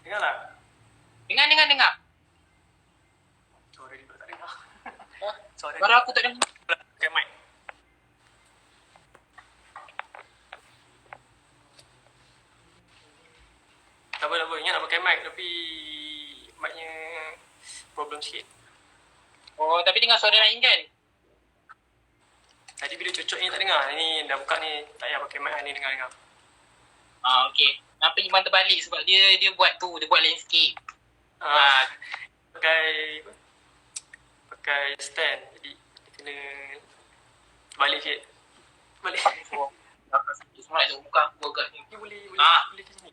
Dengar tak? Dengar. Suara dia tak dengar. Suara aku tak dengar. Pakai mic. Tak apa. Ingat nak pakai mic tapi mic-nya problem sikit. Oh, tapi dengar suara lain kan? Tadi bila cocoknya tak dengar. Ni dah buka ni. Tak payah pakai mic ni dengar. Okey. Nampak Iman terbalik sebab dia buat landscape. Pakai stand. Jadi dia kena balik sikit. Balik. Semua nak buka aku agak ni. Boleh ke sini.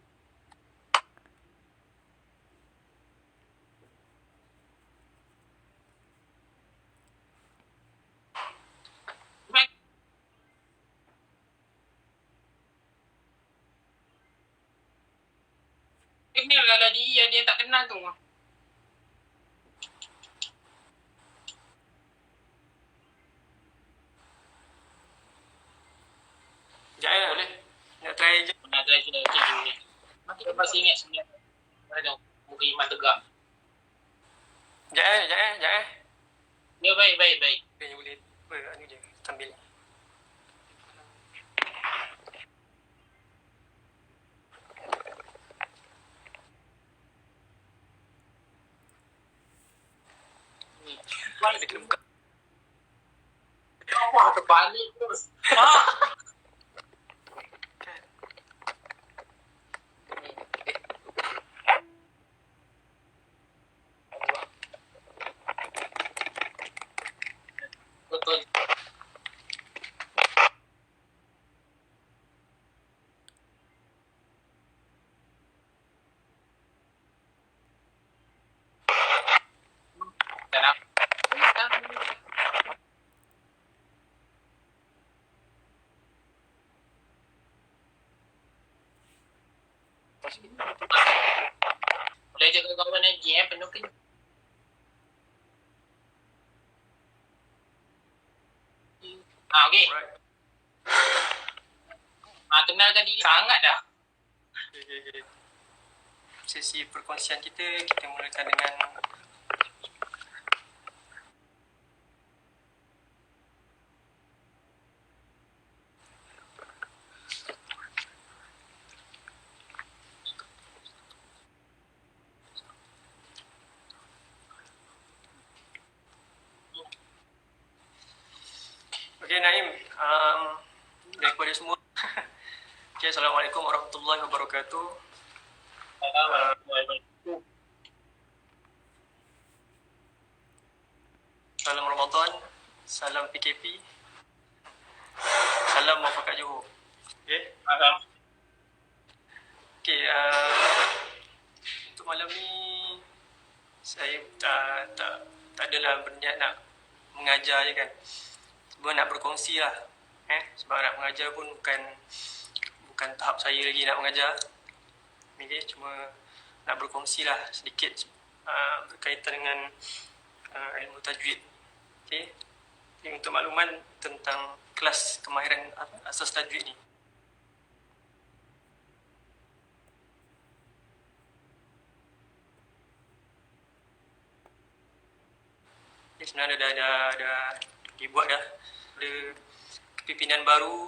Ini adalah dia yang tak kenal tu. Sekejap boleh. Nak try je. Nak try je. Okay. Kita masih ingat sebenarnya. Ada muka Iman tegak. Sekejap. Ya, baik. Okay, boleh. Ni je. Sambil ni. Dia kena buka. Wah, terbalik terus. Betul. Boleh jaga kawan lagi penuh ke. Okey. Kenalkan diri sangat dah. Okay. Sesi perkongsian kita mulakan dengan Okay, Naim. Daripada semua. Okay, Assalamualaikum warahmatullahi wabarakatuh. Salam Ramadan. Salam PKP. Salam Muafakat Johor. Okay. Okay, untuk malam ni saya tak adalah berniat nak mengajar je kan. Sebab nak berkongsi lah. Sebab nak mengajar pun bukan tahap saya lagi nak mengajar. Okay, cuma nak berkongsi lah sedikit berkaitan dengan ilmu tajwid. Okay. Jadi untuk makluman tentang kelas kemahiran asas tajwid ni. Okay, sebenarnya dah dibuat dah. Ada kepimpinan baru.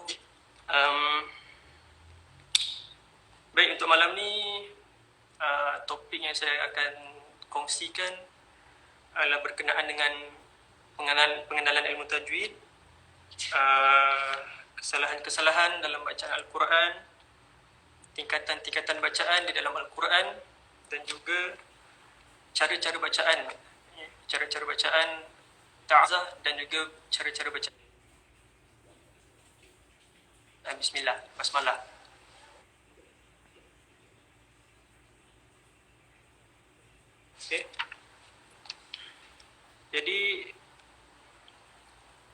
Baik, untuk malam ni topik yang saya akan kongsikan adalah berkenaan dengan pengenalan ilmu tajwid, kesalahan-kesalahan dalam bacaan Al-Quran, tingkatan-tingkatan bacaan di dalam Al-Quran, dan juga cara-cara bacaan ta'zah dan juga cara-cara bacaan Bismillah, Basmalah. Okay. Jadi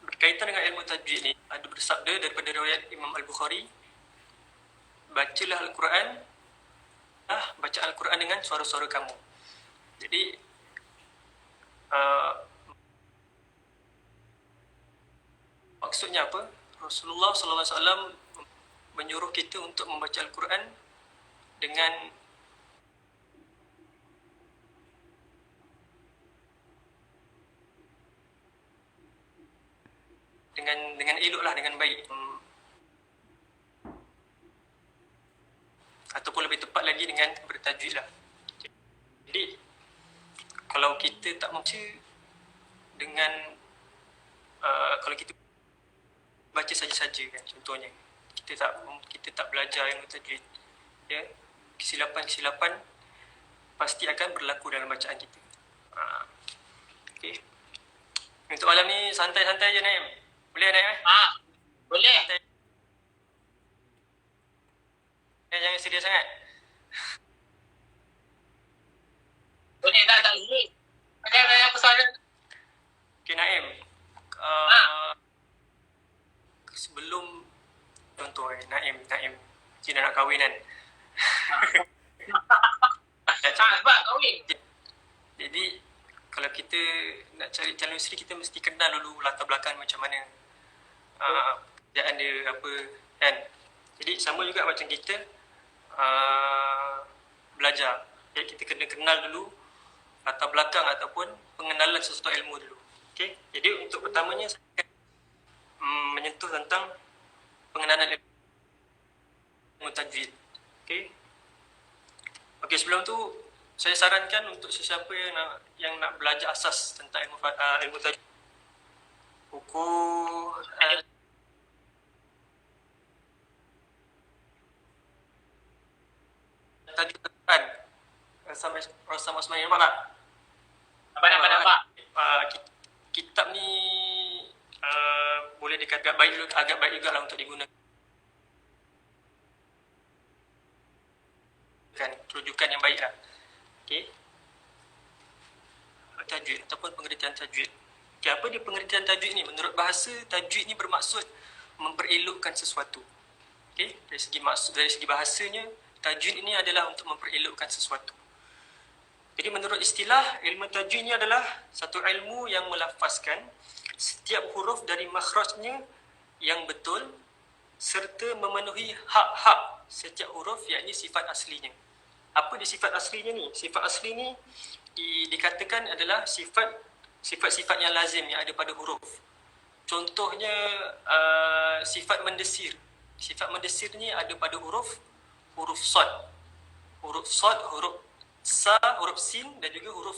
berkaitan dengan ilmu tajwid ni, ada bersabda daripada riwayat Imam Al-Bukhari, bacalah Al-Quran, baca Al-Quran dengan suara-suara kamu. Jadi maksudnya apa? Rasulullah SAW menyuruh kita untuk membaca Al-Quran dengan dengan elok lah, dengan baik. Ataupun lebih tepat lagi dengan bertajwid lah. Jadi kalau kita tak membaca dengan kalau kita baca saja-saja kan, contohnya kita tak belajar ilmu tajwid, ya, kesilapan-kesilapan pasti akan berlaku dalam bacaan kita. Okay. Untuk malam ni santai-santai je, Naim. Boleh, Naim? Boleh. Santai. Jangan serius sangat. Boleh tak boleh. Ada apa soalan? Okay, Naim. Sebelum contoh Naim Cina nak kahwin kan. Sebab kahwin. Jadi kalau kita nak cari calon isteri, kita mesti kenal dulu latar belakang macam mana, pekerjaan dia apa kan. Jadi sama juga macam kita belajar, jadi kita kena kenal dulu latar belakang ataupun pengenalan sesuatu ilmu dulu. Okay? Jadi untuk pertamanya saya akan menyentuh tentang pengenalan ilmu tajwid. Okay? Okay, sebelum tu saya sarankan untuk sesiapa yang nak belajar asas tentang ilmu tajwid, buku tajwid Quran sama Osman, nampak tak? Nampak. Kitab ni boleh dikatakan agak baik juga lah untuk digunakan rujukan yang baik lah. Okay. Tajwid ataupun pengertian tajwid. Okay, apa dia pengertian tajwid ni? Menurut bahasa, tajwid ni bermaksud memperelokkan sesuatu. Okay. Dari segi bahasanya, tajwid ini adalah untuk memperelokkan sesuatu. Jadi menurut istilah, ilmu tajwid ni adalah satu ilmu yang melafazkan setiap huruf dari makhrajnya yang betul serta memenuhi hak-hak setiap huruf, yakni sifat aslinya. Apa dia sifat aslinya ni? Sifat asli ni dikatakan adalah sifat-sifat yang lazim yang ada pada huruf. Contohnya sifat mendesir. Sifat mendesir ni ada pada huruf sad. Huruf sad, huruf sa, huruf sin dan juga huruf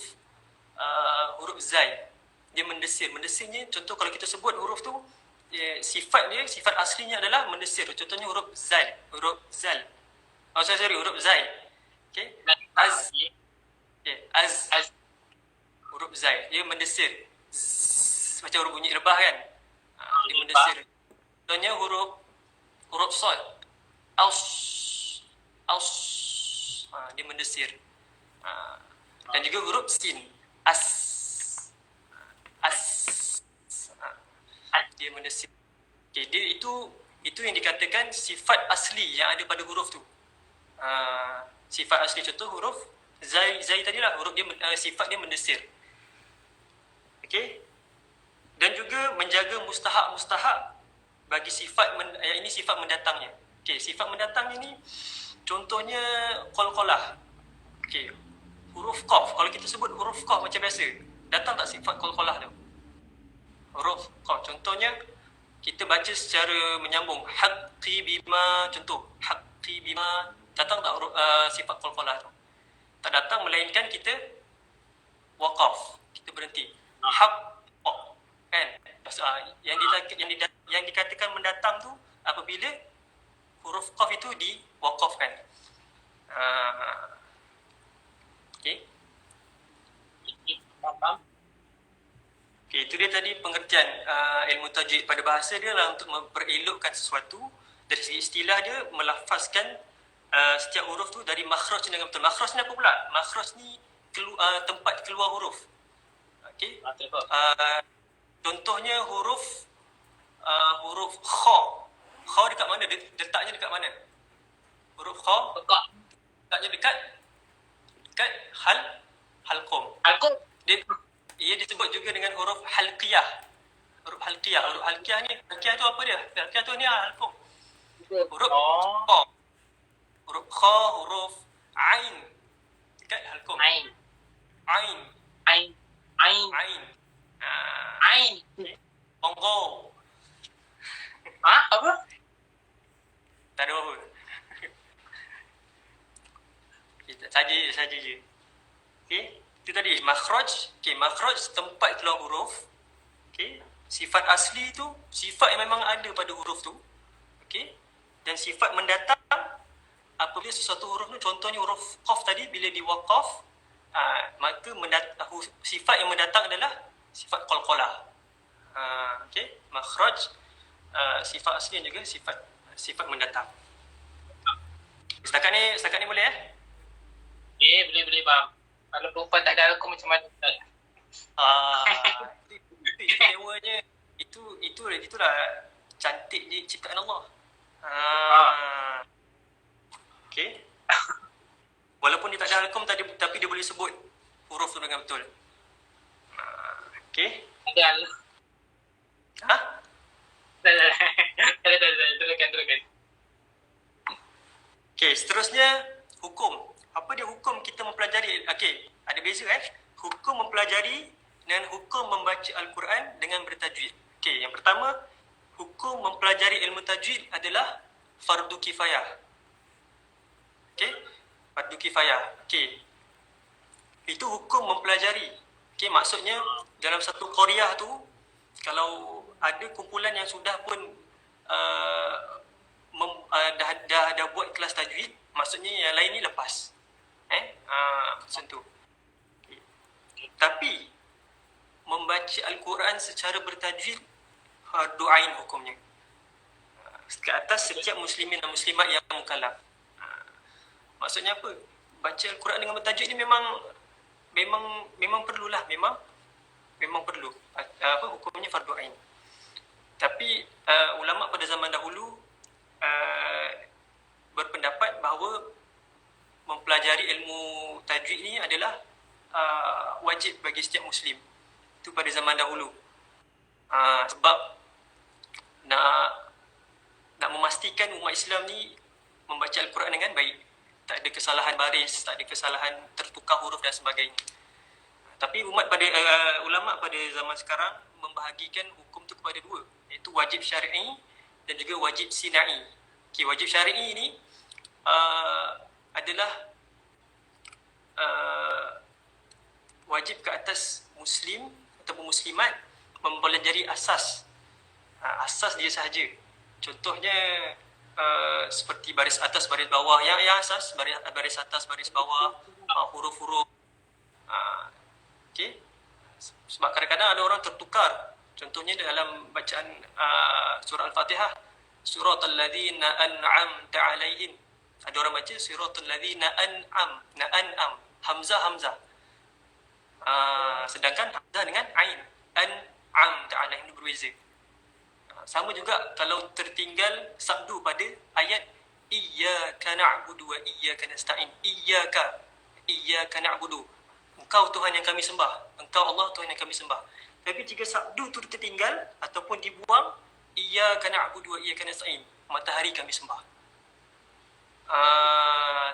zai. Dia mendesir. Mendesirnya, contoh kalau kita sebut huruf tu, sifat aslinya adalah mendesir. Contohnya huruf zal. Huruf zai. Okay. Az. Okay. Az. Huruf zai. Dia mendesir. Macam huruf bunyi lebah kan. Dia mendesir. Contohnya huruf sad. Aus. Dia mendesir. Dan juga huruf sin. As. Dia mendesir. Okay, dia itu yang dikatakan sifat asli yang ada pada huruf tu. Sifat asli, contoh huruf zai tadi lah, huruf dia sifat dia mendesir. Okey. Dan juga menjaga mustahak bagi sifat ini sifat mendatangnya. Okey, sifat mendatangnya ni contohnya qalqalah. Okey. Huruf qaf, kalau kita sebut huruf qaf macam biasa, datang tak sifat qalqalah tu? Huruf qaf, contohnya kita baca secara menyambung, haqqi bima, contoh haqqi bima, datang tak sifat qalqalah tu? Tak datang, melainkan kita waqaf, kita berhenti. Haqq, kan? Yang dikatakan mendatang tu apabila huruf qaf itu diwaqafkan. Okey. Okay, itu dia tadi pengertian ilmu tajwid. Pada bahasa dia lah untuk memperelokkan sesuatu. Dari segi istilah dia melafazkan setiap huruf tu dari makhraj dengan betul. Makhraj ni apa pula? Makhraj ni tempat keluar huruf. Okey. Contohnya huruf kha. Kha dekat mana? Letaknya dekat mana? Huruf kha letaknya dekat halqum. Ia disebut juga dengan huruf halqiyah. Huruf halqiyah tu apa dia? Halqiyah tu ni halqum. Huruf kha. Huruf kha, huruf ain dekat halqum. Ain. Bongo. Apa? Tak ada apa. Okay, saja je. Okay, itu tadi makhraj. Okay, makhraj tempat keluar huruf. Okay, sifat asli tu sifat yang memang ada pada huruf tu. Okay, dan sifat mendatang apabila sesuatu huruf tu, contohnya huruf qaf tadi bila diwaqaf, maka sifat yang mendatang adalah sifat qalqalah. Okay, makhraj, sifat asli dan juga sifat mendatang. Setakat ni boleh Boleh faham. Kalau perempuan tak ada aku macam mana? Itu istimewanya. Itulah cantik je ciptaan Allah. Okay. Walaupun dia tak ada halqum tapi dia boleh sebut huruf tu dengan betul. Okay. Ada. Ha? Teruskan. Okay, seterusnya hukum. Apa dia hukum kita mempelajari? Okay, ada beza hukum mempelajari dan hukum membaca Al-Quran dengan bertajwid. Okay, yang pertama, hukum mempelajari ilmu tajwid adalah fardu kifayah. Okay, fardu kifayah. Okay, itu hukum mempelajari. Okay, maksudnya dalam satu qaryah tu, kalau ada kumpulan yang sudah pun dah buat kelas tajwid, maksudnya yang lain ni lepas. Macam tu. Okay. Tapi membaca Al-Quran secara bertajwid fardu ain hukumnya. Ke atas setiap muslimin dan muslimat yang mukallaf. Maksudnya apa? Baca Al-Quran dengan bertajwid ni memang perlulah, memang perlu. Hukumnya fardu ain. Tapi ulama pada zaman dahulu berpendapat bahawa mempelajari ilmu tajwid ni adalah wajib bagi setiap muslim. Itu pada zaman dahulu. Sebab nak memastikan umat Islam ni membaca Al-Quran dengan baik. Tak ada kesalahan baris, tak ada kesalahan tertukar huruf dan sebagainya. Tapi ulama pada zaman sekarang membahagikan hukum tu kepada dua, iaitu wajib syar'i dan juga wajib sinai. Okay, wajib syar'i ni adalah wajib ke atas muslim ataupun muslimat mempelajari asas dia sahaja. Contohnya seperti baris atas, baris bawah, yang asas, baris atas, baris bawah, huruf-huruf. Okay. Sebab kadang-kadang ada orang tertukar. Contohnya dalam bacaan surah Al-Fatihah, suratal ladzina an'amta alaihim. Ada orang baca suratal ladzina an'am, hamzah. Sedangkan hamzah dengan ain, an'amta alaihim berbeza. Sama juga kalau tertinggal sabdu pada ayat iyyaka na'budu wa iyyaka nasta'in. Iyyaka na'budu. Engkau Tuhan yang kami sembah. Engkau Allah Tuhan yang kami sembah. Tapi jika sabdu tu tertinggal ataupun dibuang, iyyaka na'budu wa iyyaka nasta'in. Matahari kami sembah.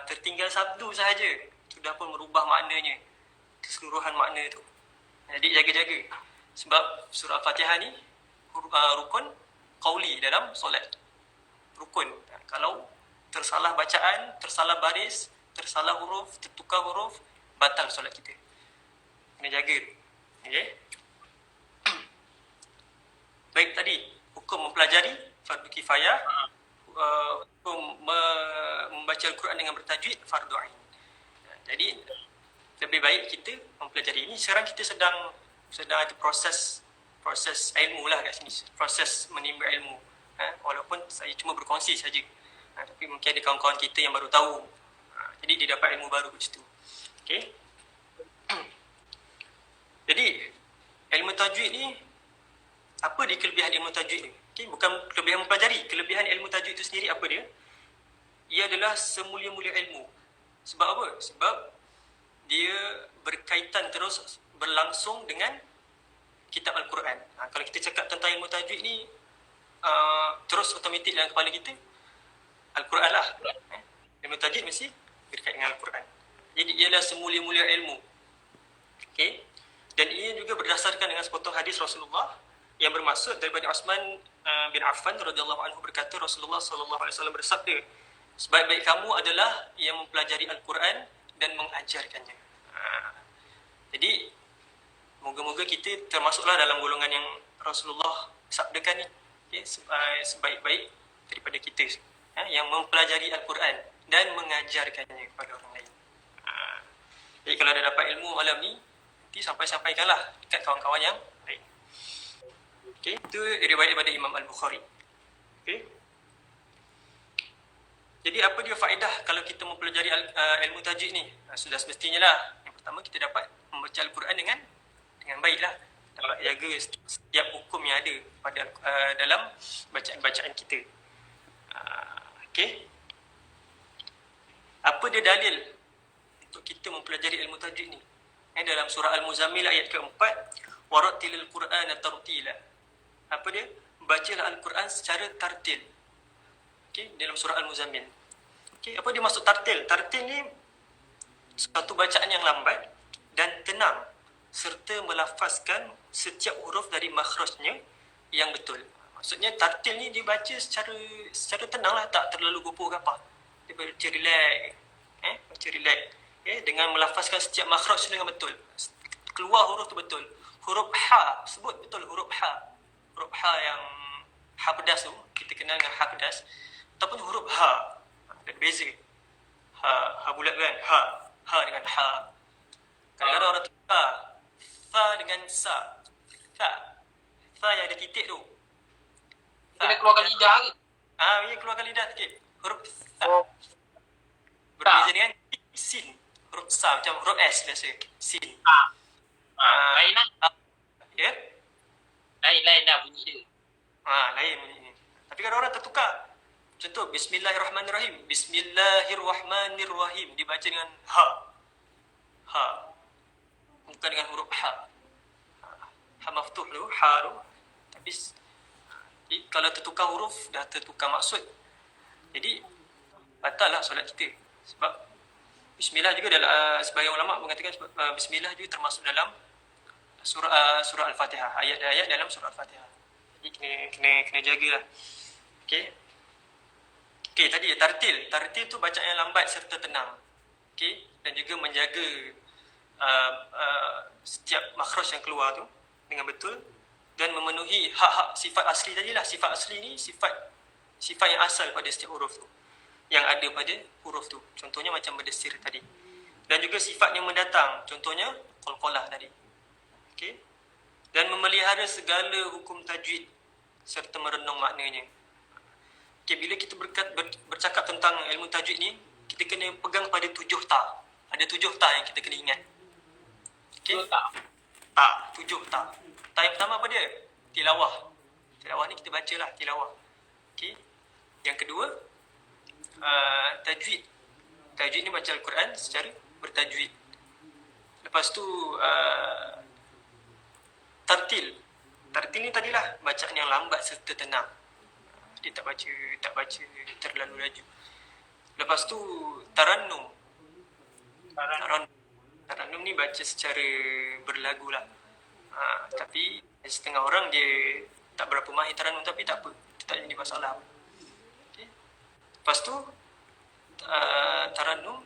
Tertinggal sabdu sahaja sudah pun merubah maknanya, keseluruhan makna tu. Jadi jaga-jaga. Sebab surah Al-Fatihah ni rukun qauli dalam solat. Rukun. Kalau tersalah bacaan, tersalah baris, tersalah huruf, tertukar huruf, batal solat kita. Kena jaga. Okay. Baik, tadi hukum mempelajari fardu kifayah, hukum membaca Al-Quran dengan bertajwid fardu ain. Jadi lebih baik kita mempelajari ini. Sekarang kita sedang ada proses ilmu lah kat sini, proses menimba ilmu. Walaupun saya cuma berkongsi saja, tapi mungkin ada kawan-kawan kita yang baru tahu, jadi dia dapat ilmu baru kat situ. Okay. Jadi ilmu tajwid ni, apa dia kelebihan ilmu tajwid ni? Okay, bukan kelebihan mempelajari, kelebihan ilmu tajwid itu sendiri apa dia? Ia adalah semulia-mulia ilmu. Sebab apa? Sebab dia berkaitan terus berlangsung dengan kitab Al-Quran. Kalau kita cakap tentang ilmu tajwid ni, terus otomatik dalam kepala kita Al-Quran lah. Ilmu tajwid mesti berkaitan dengan Al-Quran. Jadi ialah semulia-mulia ilmu. Okay. Dan ia juga berdasarkan dengan sepotong hadis Rasulullah yang bermaksud daripada Osman bin Affan radhiyallahu anhu berkata Rasulullah sallallahu alaihi wasallam bersabda, sebaik-baik kamu adalah yang mempelajari Al-Quran dan mengajarkannya. Jadi moga-moga kita termasuklah dalam golongan yang Rasulullah sabdakan ni, okay? Sebaik-baik daripada kita yang mempelajari Al-Quran dan mengajarkannya kepada orang lain. Jadi kalau dah dapat ilmu malam ni, nanti sampaikanlah dekat kawan-kawan yang lain. Okay, itu riwayat daripada Imam Al-Bukhari. Okay. Jadi apa dia faedah kalau kita mempelajari ilmu tajwid ni? Sudah semestinya lah. Yang pertama kita dapat membaca Al-Quran dengan baiklah. Dapat jaga setiap hukum yang ada pada dalam bacaan-bacaan kita. Okay. Apa dia dalil untuk kita mempelajari ilmu tajwid ni? Dalam surah Al-Muzammil ayat keempat, warattilil Qur'ana tartila. Apa dia? Bacalah Al-Quran secara tartil. Okay, dalam surah Al-Muzammil. Okay, apa dia maksud tartil? Tartil ni satu bacaan yang lambat dan tenang serta melafazkan setiap huruf dari makhrajnya yang betul. Maksudnya tartil ni dia baca secara tenang lah, tak terlalu gopoh ke apa. Dia baca relax. Baca relax. Dengan melafazkan setiap makhraj dengan betul. Keluar huruf tu betul. Huruf ha, sebut betul huruf ha. Huruf ha yang ha pedas tu, kita kenal dengan ha pedas. Ataupun huruf ha. Ada beza. Ha bulat kan? Ha dengan ha. Kadang-kadang orang tukar fa dengan sa. Fa yang ada titik tu. Kena keluarkan lidah ke? Ya, keluarkan lidah sikit. Huruf sa. Berbeza dengan sin. Huruf sa macam huruf S biasa. Sin. Lain lah. Ya? Lain dah bunyi dia. Lain bunyi ni. Tapi kalau orang tertukar. Contoh, Bismillahirrahmanirrahim. Bismillahirrahmanirrahim. Dibaca dengan ha. Bukan dengan huruf ha. Ha maftuh tu, ha tu. Tapi kalau tertukar huruf, dah tertukar maksud. Jadi, batal lah solat kita. Sebab Bismillah juga dalam sebagian ulama mengatakan Bismillah juga termasuk dalam surah Al-Fatihah, ayat-ayat dalam surah Al-Fatihah. Jadi kena jagalah. Okey, tadi tartil. Tartil tu bacaan yang lambat serta tenang. Okey, dan juga menjaga setiap makhraj yang keluar tu dengan betul dan memenuhi hak-hak sifat asli tadilah. Sifat asli ni sifat yang asal pada setiap huruf tu, yang ada pada huruf tu. Contohnya macam berdesir tadi. Dan juga sifat yang mendatang. Contohnya qalqalah tadi. Okey. Dan memelihara segala hukum tajwid serta merenung maknanya. Okey, bila kita bercakap tentang ilmu tajwid ni, kita kena pegang pada 7 ta. Ada 7 ta yang kita kena ingat. Okey. Ta, 7 ta. Ta yang pertama apa dia? Tilawah. Tilawah ni kita bacalah tilawah. Okey. Yang kedua, tajwid. Tajwid ni baca Al-Quran secara bertajwid. Lepas tu tartil. Tartil ni tadilah bacaan yang lambat serta tenang. Dia tak baca terlalu laju. Lepas tu tarannum. Tarannum ni baca secara berlagu lah. Tapi setengah orang dia tak berapa mahir tarannum, tapi tak apa. Itu tak jadi masalah. Okay. Lepas tu tarannum,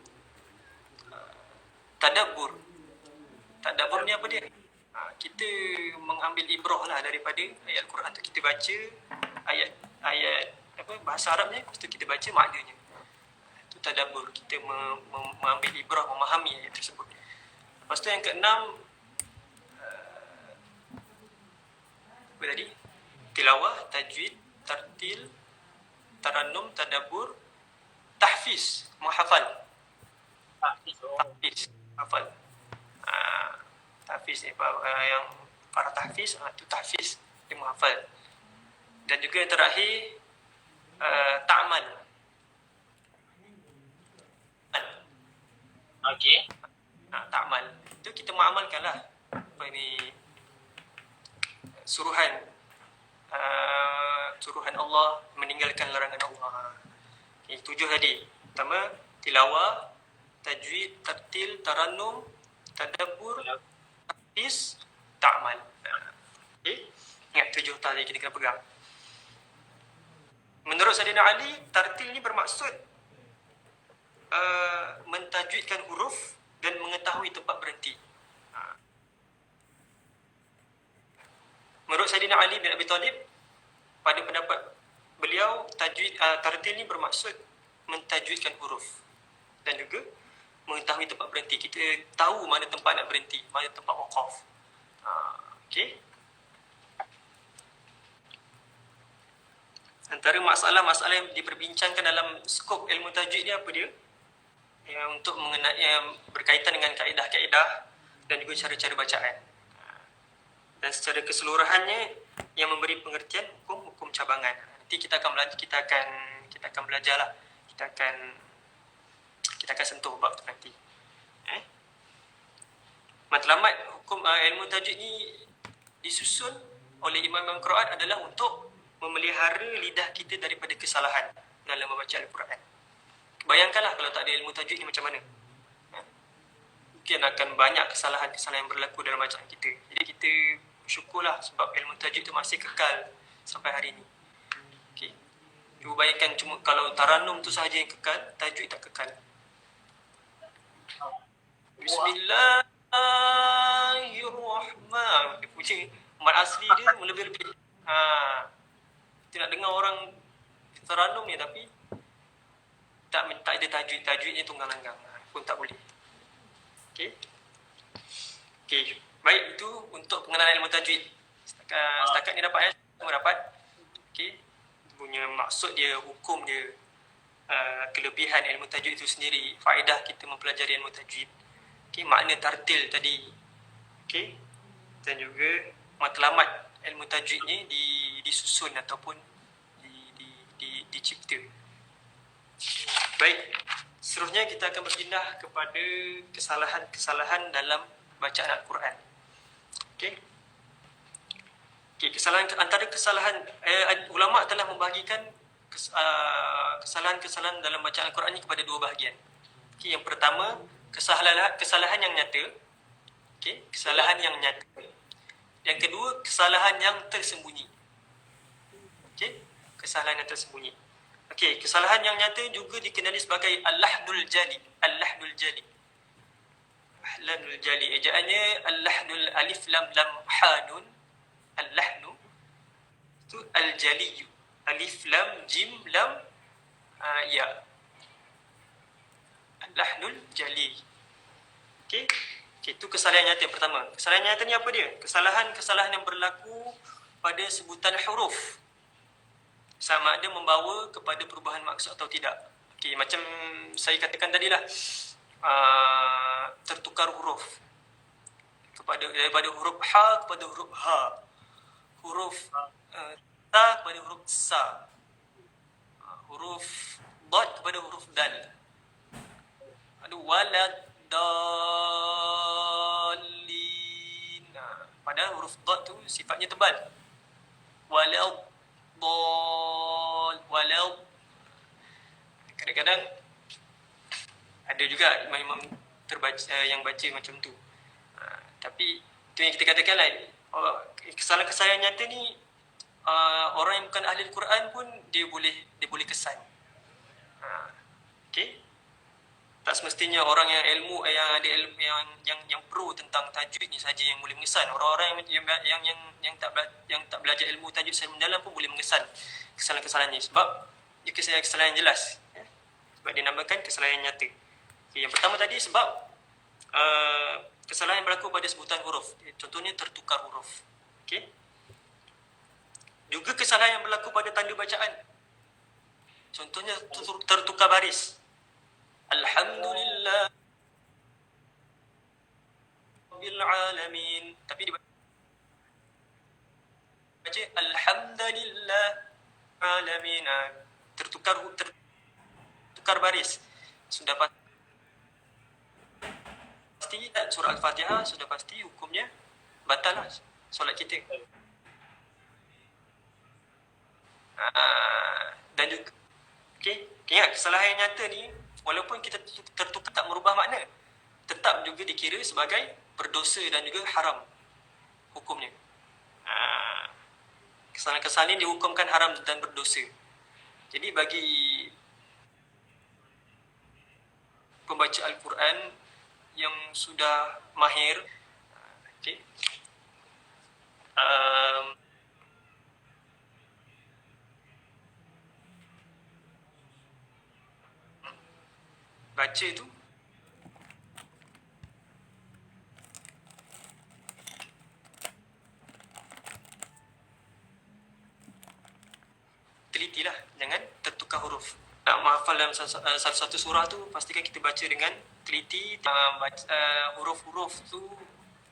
tadabbur. Tadabbur ni apa dia? Kita mengambil ibrah lah daripada ayat Al-Quran tu. Kita baca ayat bahasa Arabnya, lepas tu kita baca maknanya. Itu tadabbur. Kita mengambil ibrah, memahami ayat tersebut. Lepas tu yang keenam, apa tadi? Tilawah, tajwid, tartil, tarannum, tadabbur, tahfiz, menghafal. Tahfiz, hafal. Tahfiz ni yang para tahfiz, tu tahfiz, dia menghafal. Dan juga yang terakhir, ta'mal. Okey. Ta'mal. Itu kita mengamalkanlah apa ni, suruhan Allah, meninggalkan larangan Allah. Okay, 7 tadi. Pertama, tilawah, tajwid, tartil, tarannum, tadabbur, tahfiz, ta'mal. Okay. Ingat 7 huruf yang kita kena pegang. Menurut Saidina Ali, tartil ni bermaksud mentajwidkan huruf dan mengetahui tempat berhenti. Menurut Saidina Ali bin Abi Talib, pada pendapat beliau, tartil ni bermaksud mentajwidkan huruf dan juga mengetahui tempat berhenti. Kita tahu mana tempat nak berhenti, mana tempat waqaf. Okey. Antara masalah-masalah yang diperbincangkan dalam skop ilmu tajwid ni apa dia? Yang untuk mengenai yang berkaitan dengan kaedah-kaedah dan juga cara-cara bacaan. Dan secara keseluruhannya yang memberi pengertian hukum cabangan. Nanti kita akan belajarlah. Kita akan sentuh bab tu nanti. Matlamat hukum ilmu tajwid ni disusun oleh imam-imam Quran adalah untuk memelihara lidah kita daripada kesalahan dalam membaca Al-Quran. Bayangkanlah kalau tak ada ilmu tajwid ni macam mana. Mungkin akan banyak kesalahan-kesalahan yang berlaku dalam bacaan kita. Jadi kita bersyukurlah sebab ilmu tajwid tu masih kekal sampai hari ni. Okay. Cuba bayangkan cuma kalau taranum tu sahaja yang kekal, tajwid tak kekal. Bismillahirrahmanirrahim. Dia punya mat asli dia melebih-lebih. Kita nak dengar orang taranum ni tapi tak ada tajwid. Tajwidnya tunggang langgang pun tak boleh. Okey. Baik, itu untuk pengenalan ilmu tajwid. Setakat ni dapat semua dapat. Okey. Punya maksud dia, hukum dia, kelebihan ilmu tajwid itu sendiri, faedah kita mempelajari ilmu tajwid. Okey, makna tartil tadi. Okey. Dan juga matlamat ilmu tajwid ni disusun ataupun dicipta. Baik, seterusnya kita akan berpindah kepada kesalahan-kesalahan dalam bacaan Al-Quran. Okey, antara kesalahan ulama telah membahagikan kesalahan-kesalahan dalam bacaan Al-Quran ini kepada dua bahagian. Okey, yang pertama, kesalahan yang nyata. Okey, kesalahan yang nyata. Yang kedua, kesalahan yang tersembunyi. Okey, kesalahan yang tersembunyi. Okey, kesalahan yang nyata juga dikenali sebagai al-lahnul jali. Al-lahnul jali. Al-lahnul jali. Ejaannya al-lahnul alif lam lam hanun. Al-lahnu itu al-jali. Alif lam jim lam ya. Al-lahnul jali. Okey. Itu kesalahan nyata yang pertama. Kesalahan nyata ni apa dia? Kesalahan yang berlaku pada sebutan huruf. Sama ada membawa kepada perubahan maksud atau tidak. Okey, macam saya katakan tadilah, tertukar huruf daripada huruf ha kepada huruf ha, huruf ta kepada huruf sa, huruf dad kepada huruf dal. Ada walad dalin. Padahal huruf dad tu sifatnya tebal. Walad walau. Kadang-kadang ada juga imam-imam yang baca macam tu. Tapi tu yang kita katakan lah, kesalahan-kesalahan nyata ni orang yang bukan ahli Al-Quran pun dia boleh kesan. Okey. Tak semestinya orang yang ilmu yang ada ilmu yang pro tentang tajwid ni saja yang boleh mengesan. Orang-orang yang tak belajar ilmu tajwid secara mendalam pun boleh mengesan kesalahan-kesalahan ni sebab ia kesalahan yang jelas. Sebab dinamakan kesalahan yang nyata. Okay, yang pertama tadi sebab kesalahan yang berlaku pada sebutan huruf. Contohnya tertukar huruf. Okey. Juga kesalahan yang berlaku pada tanda bacaan. Contohnya tertukar baris. Alhamdulillah Rabbil alamin. Tapi dibaca Alhamdulillah alamin. Tertukar baris. Sudah pasti surah Al-Fatihah, sudah pasti hukumnya batal lah solat kita. Dan juga okey, ingat kesalahan yang nyata ni walaupun kita tertukar tak merubah makna, tetap juga dikira sebagai berdosa dan juga haram hukumnya. Kesalahan-kesalahan ini dihukumkan haram dan berdosa. Jadi bagi pembaca Al-Quran yang sudah mahir, okay, baca tu telitilah, jangan tertukar huruf. Nak menghafal dalam satu surah tu, pastikan kita baca dengan teliti. Huruf-huruf tu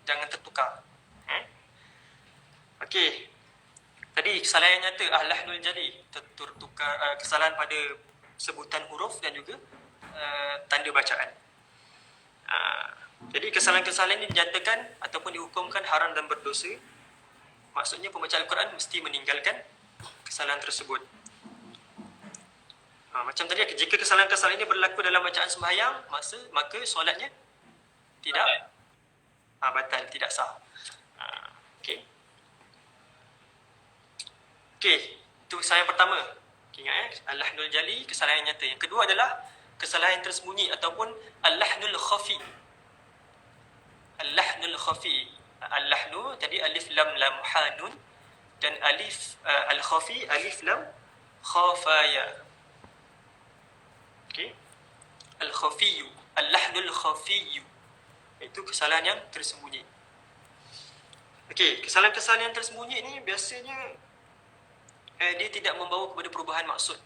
jangan tertukar. Okey. Tadi kesalahan nyata al-lahnul jali, tertukar, kesalahan pada sebutan huruf dan juga tanda bacaan. Jadi kesalahan-kesalahan ini dinyatakan ataupun dihukumkan haram dan berdosa. Maksudnya pembaca Al-Quran mesti meninggalkan kesalahan tersebut. Macam tadi, jika kesalahan-kesalahan ini berlaku dalam bacaan sembahyang, maka solatnya tidak batal, tidak sah. Okey. Itu kesalahan pertama. Ingat al-lahnul jali, kesalahan nyata. Yang kedua adalah kesalahan tersembunyi ataupun al-lahnul khafi. Al-lahnul khafi. Al-lahnu tadi alif lam lam ha nun, dan alif al-khafi alif lam khafaya. Okey. Al-khafiyu, al-lahnul khafiyu. Itu kesalahan yang tersembunyi. Okey, kesalahan-kesalahan yang tersembunyi ni biasanya dia tidak membawa kepada perubahan maksud.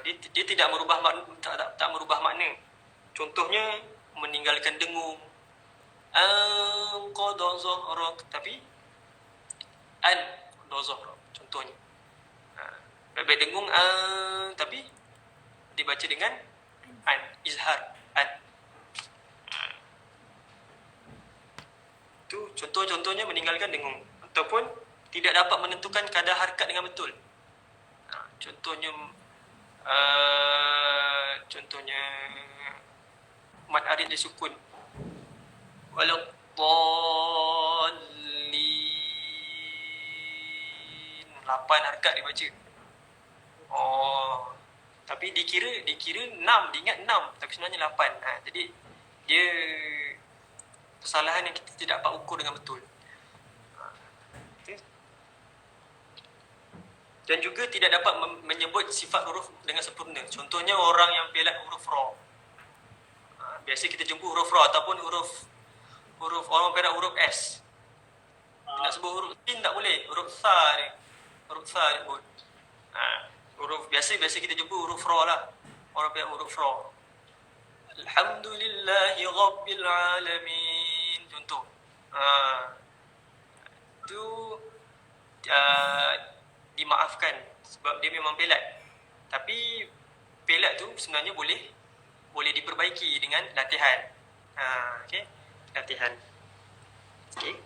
Dia tidak merubah tak merubah makna. Contohnya meninggalkan dengung, qada zahrak, tapi an qada zahrak contohnya. Baik dengung tapi dibaca dengan an, izhar an. Itu contoh-contohnya meninggalkan dengung ataupun tidak dapat menentukan kadar harakat dengan betul. Contohnya mad arid disukun, walau dallin, 8 harakat dibaca. Tapi dikira 6, diingat 6 tapi sebenarnya 8. Jadi dia kesalahan yang kita tidak dapat ukur dengan betul. Dan juga tidak dapat menyebut sifat huruf dengan sempurna. Contohnya orang yang pelat huruf ra. Biasa kita jumpa huruf ra ataupun huruf orang pelat huruf S. Nak sebut huruf sin tak boleh, huruf sa ni. Huruf sa ni pun. Huruf biasa kita jumpa huruf ra lah. Orang pelat huruf ra. Alhamdulillahi rabbil alamin. Contoh. Itu dimaafkan sebab dia memang pelat. Tapi pelat tu sebenarnya boleh diperbaiki dengan latihan. Okey, latihan. Okey,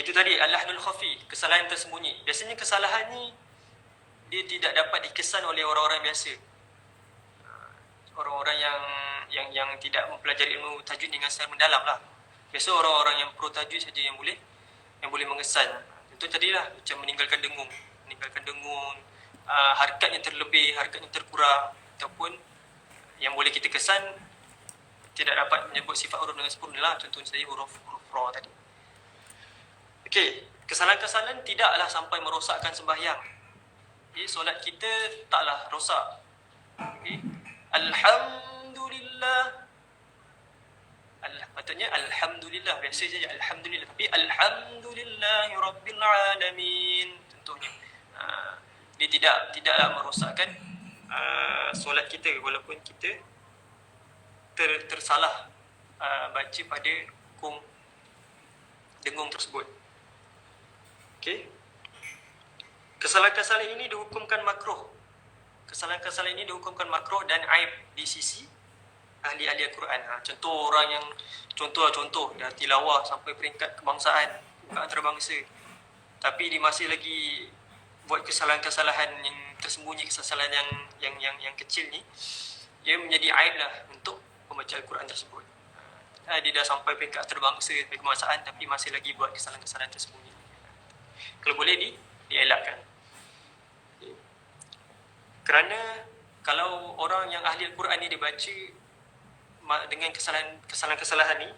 itu tadi al-lahnul khafi, kesalahan tersembunyi. Biasanya kesalahan ni dia tidak dapat dikesan oleh orang-orang biasa. Orang-orang yang tidak mempelajari ilmu tajwid dengan secara mendalam lah. Biasa orang-orang yang pro tajwid saja yang boleh mengesan. Itu tadilah macam meninggalkan dengung, harakat yang terlebih, harakat yang terkurang, ataupun yang boleh kita kesan tidak dapat menyebut sifat huruf dengan sempurna lah. Contohnya tadi huruf ra tadi. Okey, kesalahan-kesalahan tidaklah sampai merosakkan sembahyang. Jadi solat kita taklah rosak. Okey, alhamdulillah. Patutnya alhamdulillah, biasa saja alhamdulillah, tapi alhamdulillahi rabbil alamin contohnya. Dia tidaklah merosakkan solat kita walaupun kita tersalah baca pada hukum dengung tersebut. Okey. Kesalahan-kesalahan ini dihukumkan makruh. Kesalahan-kesalahan ini dihukumkan makruh dan aib di sisi ahli-ahli Al-Quran. Contoh dah tilawah sampai peringkat kebangsaan, antarabangsa, tapi dia masih lagi buat kesalahan-kesalahan yang tersembunyi, kesalahan yang kecil ni, ia menjadi aib lah untuk pembaca Al-Quran tersebut. Dia dah sampai peringkat antarabangsa, peringkat kebangsaan, tapi masih lagi buat kesalahan-kesalahan tersembunyi. Kalau boleh dielakkan. Okay. Kerana kalau orang yang ahli Al-Quran ni dibaca dengan kesalahan-kesalahan ni,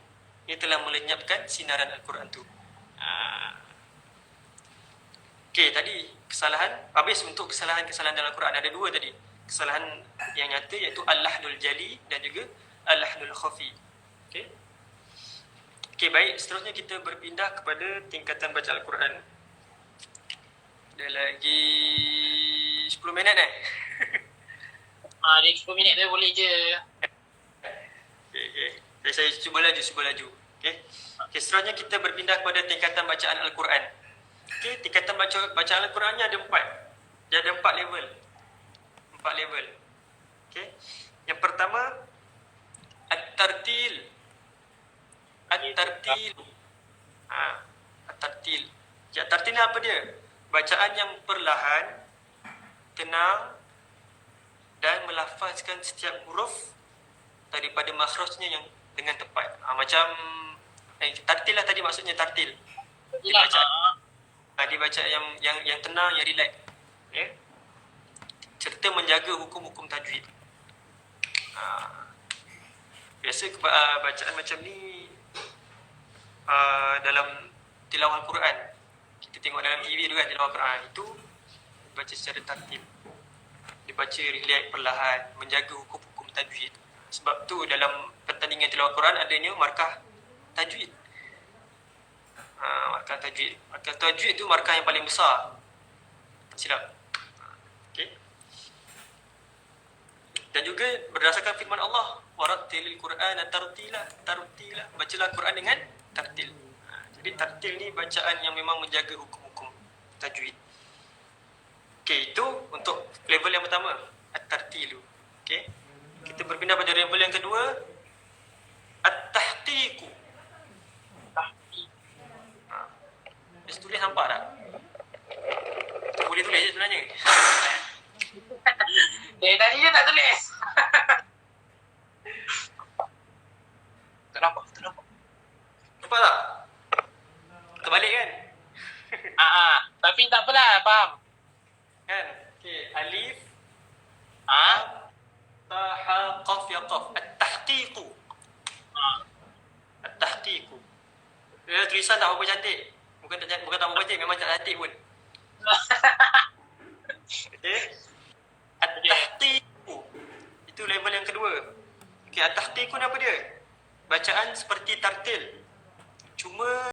ia telah melenyapkan sinaran Al-Quran tu. Okey, tadi kesalahan, habis untuk kesalahan-kesalahan dalam Al-Quran ada dua tadi. Kesalahan yang nyata iaitu al-lahnul jali dan juga al-lahnul khafi. Okey. Okey, baik, seterusnya kita berpindah kepada tingkatan baca Al-Quran. Ada lagi 10 minit Dia 10 minit tu boleh je. Okay. Saya cuba laju. Okay. Seterusnya kita berpindah kepada tingkatan bacaan Al-Quran. Okay, tingkatan bacaan Al-Qurannya ada 4. Dia ada 4 level. 4 level. Okay. Yang pertama, At-Tartil. At-Tartil. At-Tartil. At-Tartil ni apa dia? Bacaan yang perlahan, tenang dan melafazkan setiap huruf daripada makhrajnya yang dengan tepat. Macam tartil lah tadi, maksudnya tartil. Dia baca yang tenang, yang relax. Okay. Serta menjaga hukum-hukum tajwid. Biasa bacaan macam ni dalam tilawah Al-Quran. Kita tengok dalam TV tu kan, tilawah Al-Quran itu baca secara tartil. Dibaca relax, perlahan, menjaga hukum-hukum tajwid. Sebab tu dalam pertandingan tilawah Quran adanya markah tajwid. Markah tajwid. Markah tajwid tu markah yang paling besar. Tak silap. Okey. Dan juga berdasarkan firman Allah, warattilil Qur'ana tartila. Bacalah Quran dengan tartil. Jadi tartil ni bacaan yang memang menjaga hukum-hukum tajwid. Okey, itu untuk level yang pertama, at-tartilu. Okey. Kita berpindah pada level yang kedua, at-tahqiqu. Dia tulis nampak tak? Boleh tulis je sebenarnya. Tadi dia tak tulis. Tak nampak. Nampak tak? Terbalik kan? Tapi tak apalah, faham. Kan? Okey, alif, ta, ha, qaf, ya qaf. At-tahqiqu. At-tahqiqu. Dia tulisan tak apa cantik. Bukan tak apa cantik, memang tak cantik pun. Okey. At-tahqiqu. Itu level yang kedua. Okey, at-tahqiqu ni apa dia? Bacaan seperti tartil. Cuma